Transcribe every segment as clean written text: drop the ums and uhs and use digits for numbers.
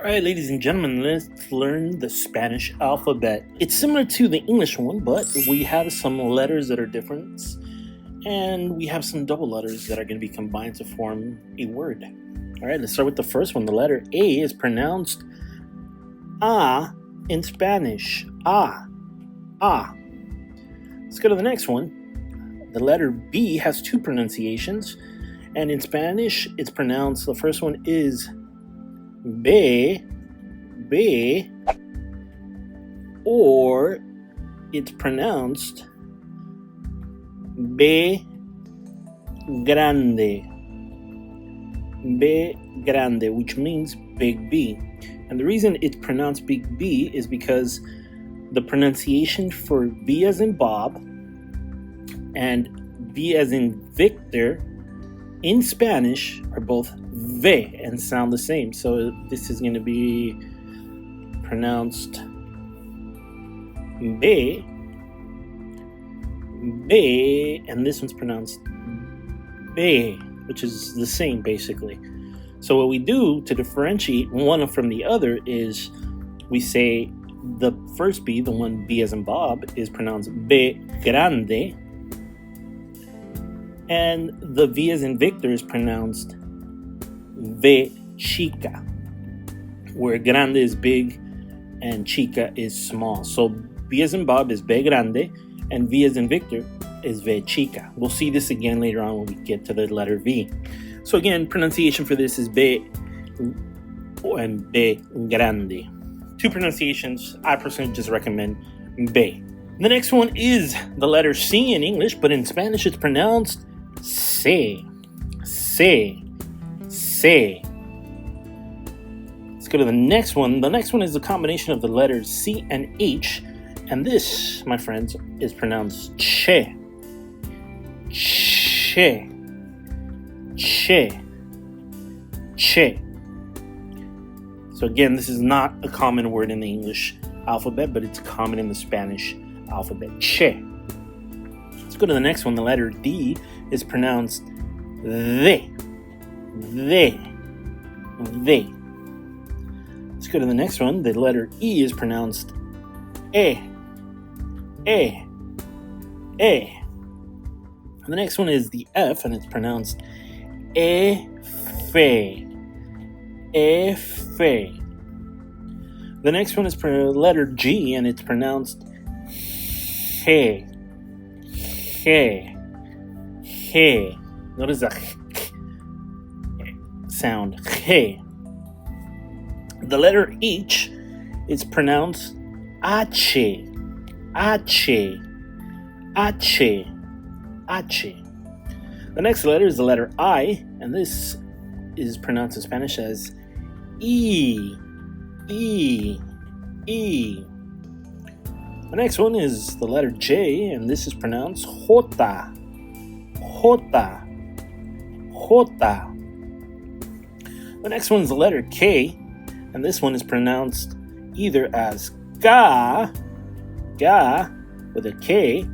All right, ladies and gentlemen, let's learn the Spanish alphabet. It's similar to the English one, but we have some letters that are different, and we have some double letters that are going to be combined to form a word. All right, let's start with the first one. The letter A is pronounced A in Spanish. A. Let's go to the next one. The letter B has two pronunciations, and in Spanish, it's pronounced, the first one is B, or it's pronounced B grande, which means big B. And the reason it's pronounced big B is because the pronunciation for B as in Bob and V as in Victor in Spanish are both V and sound the same. So this is going to be pronounced B, and this one's pronounced B, which is the same basically. So what we do to differentiate one from the other is we say the first B, the one B as in Bob, is pronounced B grande, and the V as in Victor is pronounced V chica, where grande is big and chica is small. So B as in Bob is B grande and V as in Victor is V chica. We'll see this again later on when we get to the letter V. So again, pronunciation for this is B and B grande. Two pronunciations. I personally just recommend B. The next one is the letter C in English, but in Spanish it's pronounced C. Let's go to the next one. The next one is a combination of the letters C and H, and this, my friends, is pronounced che. So again, this is not a common word in the English alphabet, but it's common in the Spanish alphabet. Che. Let's go to the next one. The letter D is pronounced they. Let's go to the next one. The letter E is pronounced E. The next one is the F, and it's pronounced Efe. The next one is letter G, and it's pronounced He. Notice the sound. He. The letter H is pronounced H. The next letter is the letter I, and this is pronounced in Spanish as E. The next one is the letter J, and this is pronounced Jota. The next one is the letter K, and this one is pronounced either as ga with a K,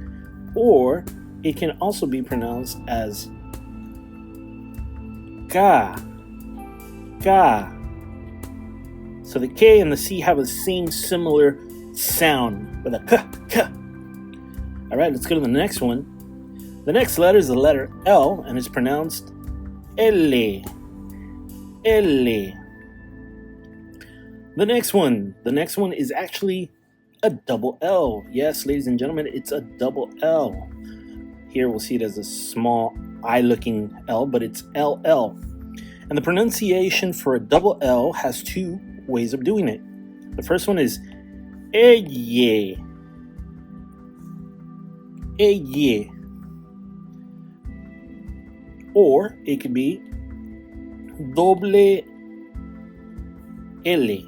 or it can also be pronounced as ga. So the K and the C have the same similar sound with a k. All right, let's go to the next one. The next letter is the letter L, and it's pronounced L. The next one is actually a double L. Yes, ladies and gentlemen, it's a double L. Here we'll see it as a small I-looking L, but it's LL. And the pronunciation for a double L has two ways of doing it. The first one is eye. Or it could be doble L.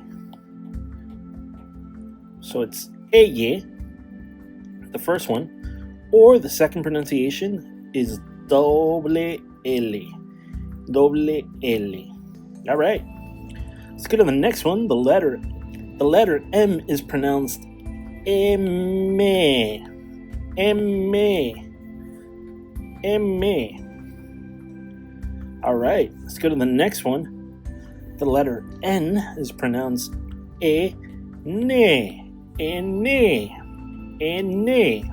So it's eye, the first one, or the second pronunciation is doble L. All right. Let's go to the next one. The letter M is pronounced M. All right, let's go to the next one. The letter N is pronounced ene, ene, ene.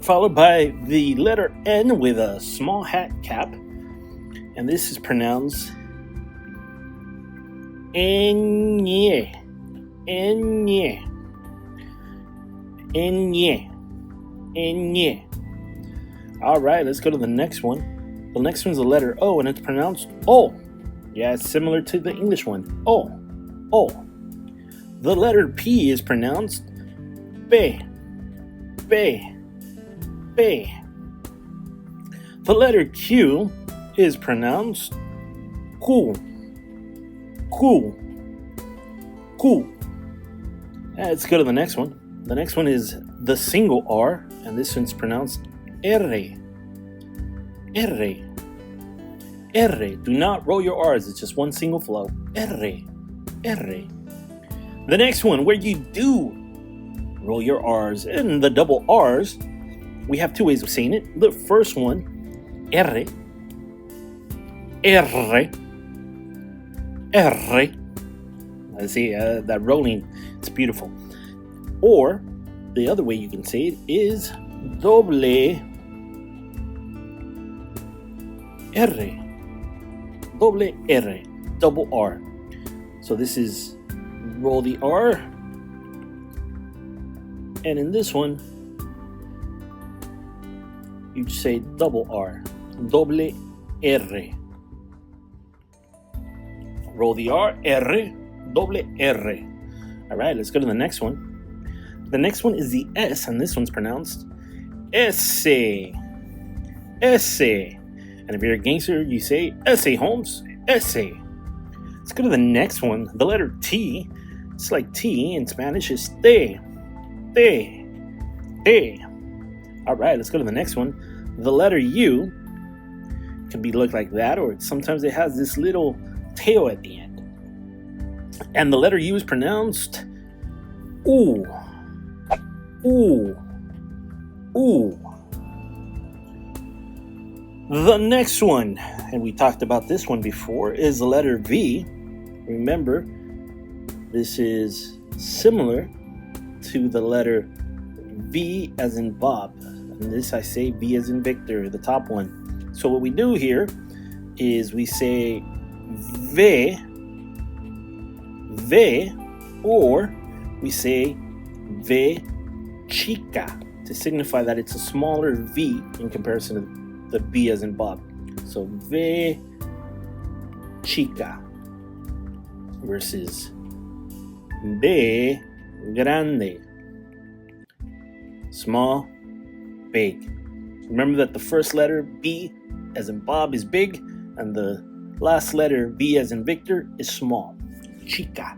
Followed by the letter N with a small hat cap, and this is pronounced enye, enye, enye, enye. All right, let's go to the next one. The next one's the letter O, and it's pronounced O. Yeah, it's similar to the English one. O, O. The letter P is pronounced P, P, P. The letter Q is pronounced Q, Q, Q. Let's go to the next one. The next one is the single R, and this one's pronounced R, R, R. Do not roll your R's. It's just one single flow. R, R. The next one, where you do roll your R's and the double R's, we have two ways of saying it. The first one, R, R, R. Let's see, that rolling, it's beautiful. Or the other way you can say it is doble R. Doble R, double R. So this is roll the R, and in this one, you say double R, doble R. Roll the R, R, doble R. All right, let's go to the next one. The next one is the S, and this one's pronounced S, S. And if you're a gangster, you say S.A. Holmes, S.A. Let's go to the next one. The letter T, it's like T in Spanish, is te, te, te. All right, let's go to the next one. The letter U can be looked like that, or sometimes it has this little tail at the end. And the letter U is pronounced ooh, ooh, ooh. The next one, and we talked about this one before, is the letter V. Remember, this is similar to the letter V as in Bob. And this I say V as in Victor, the top one. So what we do here is we say V, V, or we say V chica to signify that it's a smaller V in comparison to the B as in Bob. So V chica versus B grande. Small, big. Remember that the first letter B as in Bob is big, and the last letter V as in Victor is small. Chica.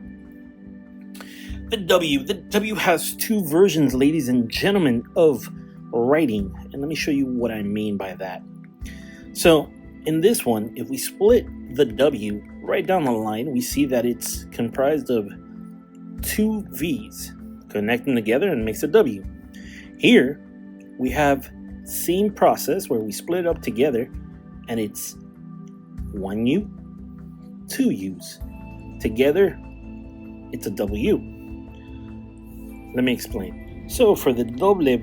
The W has two versions, ladies and gentlemen, of writing, and let me show you what I mean by that. So in this one, if we split the W right down the line, we see that it's comprised of two V's connecting together and makes a W. Here we have same process where we split it up together, and it's one U, two U's together. It's a W. Let me explain. So for the W,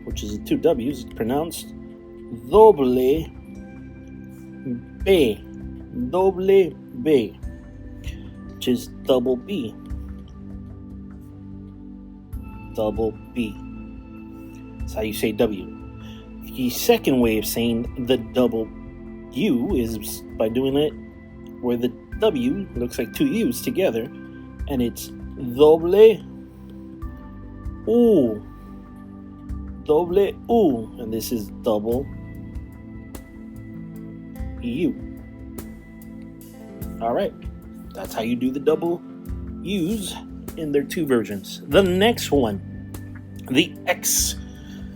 which is the two W's, it's pronounced doble B, doble B, which is double B, double B. That's how you say W. The second way of saying the double U is by doing it where the W looks like two U's together, and it's doble U, doble U, and this is double U. All right, that's how you do the double U's in their two versions. The next one, the X,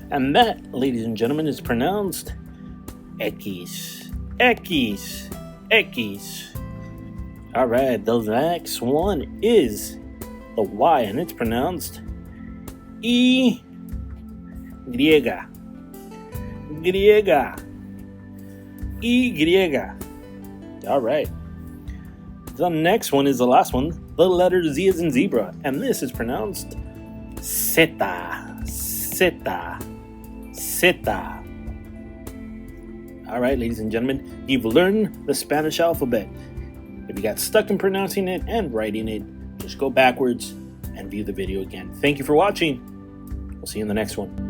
and that, ladies and gentlemen, is pronounced X, X, X. All right, the next one is the Y, and it's pronounced Y, Griega, Griega, Y. All right. The next one is the last one. The letter Z is in zebra, and this is pronounced zeta, zeta, zeta. All right, ladies and gentlemen, you've learned the Spanish alphabet. If you got stuck in pronouncing it and writing it, just go backwards and view the video again. Thank you for watching. We'll see you in the next one.